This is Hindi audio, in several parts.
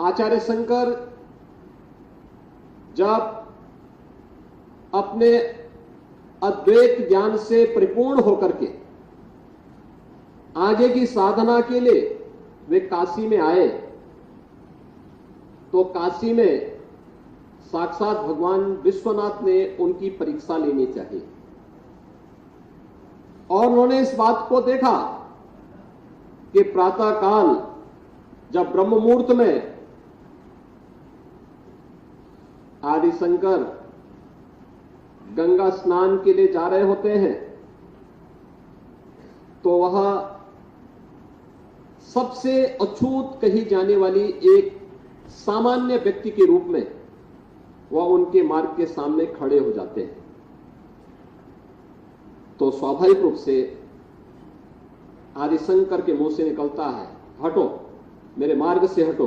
आचार्य शंकर जब अपने अद्वैत ज्ञान से परिपूर्ण होकर के आगे की साधना के लिए वे काशी में आए, तो काशी में साक्षात भगवान विश्वनाथ ने उनकी परीक्षा लेनी चाहिए। और उन्होंने इस बात को देखा कि प्रातःकाल जब ब्रह्म मुहूर्त में आदि शंकर गंगा स्नान के लिए जा रहे होते हैं, तो वह सबसे अछूत कही जाने वाली एक सामान्य व्यक्ति के रूप में वह उनके मार्ग के सामने खड़े हो जाते हैं। तो स्वाभाविक रूप से आदिशंकर के मुंह से निकलता है, हटो, मेरे मार्ग से हटो।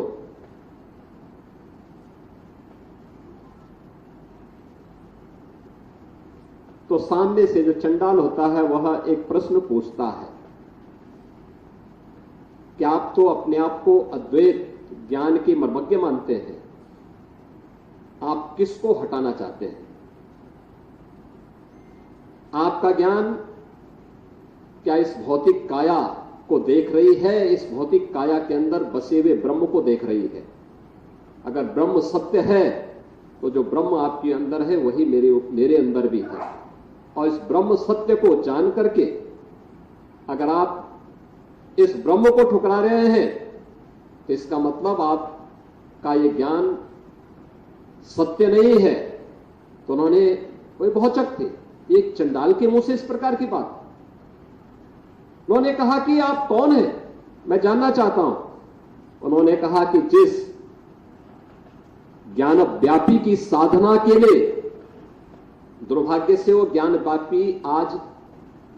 तो सामने से जो चंडाल होता है वह एक प्रश्न पूछता है कि आप तो अपने आप को अद्वैत ज्ञान के मर्मज्ञ मानते हैं, आप किसको हटाना चाहते हैं? आपका ज्ञान क्या इस भौतिक काया को देख रही है, इस भौतिक काया के अंदर बसे हुए ब्रह्म को देख रही है? अगर ब्रह्म सत्य है तो जो ब्रह्म आपके अंदर है वही मेरे अंदर भी है। और इस ब्रह्म सत्य को जान करके अगर आप इस ब्रह्म को ठुकरा रहे हैं तो इसका मतलब आपका ये ज्ञान सत्य नहीं है। तो उन्होंने, वे भौचक थे, एक चंडाल के मुंह से इस प्रकार की बात। उन्होंने कहा कि आप कौन हैं, मैं जानना चाहता हूं। उन्होंने कहा कि जिस ज्ञान व्यापी की साधना के लिए, दुर्भाग्य से वो ज्ञान व्यापी आज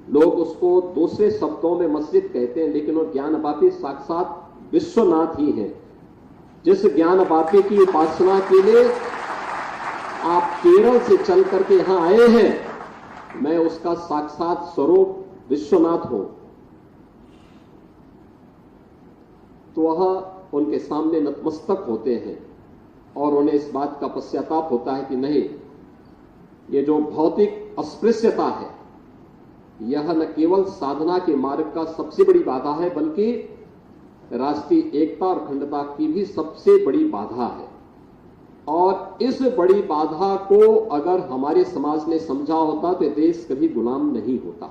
लोग उसको दूसरे शब्दों में मस्जिद कहते हैं, लेकिन वो ज्ञान व्यापी साक्षात विश्वनाथ ही है। जिस ज्ञान व्यापी की उपासना के लिए आप केरल से चल करके यहां आए हैं, मैं उसका साक्षात स्वरूप विश्वनाथ हूं। तो वह उनके सामने नतमस्तक होते हैं और उन्हें इस बात का पश्चाताप होता है कि नहीं, ये जो भौतिक अस्पृश्यता है यह न केवल साधना के मार्ग का सबसे बड़ी बाधा है, बल्कि राष्ट्रीय एकता और अखंडता की भी सबसे बड़ी बाधा है। और इस बड़ी बाधा को अगर हमारे समाज ने समझा होता तो देश कभी गुलाम नहीं होता।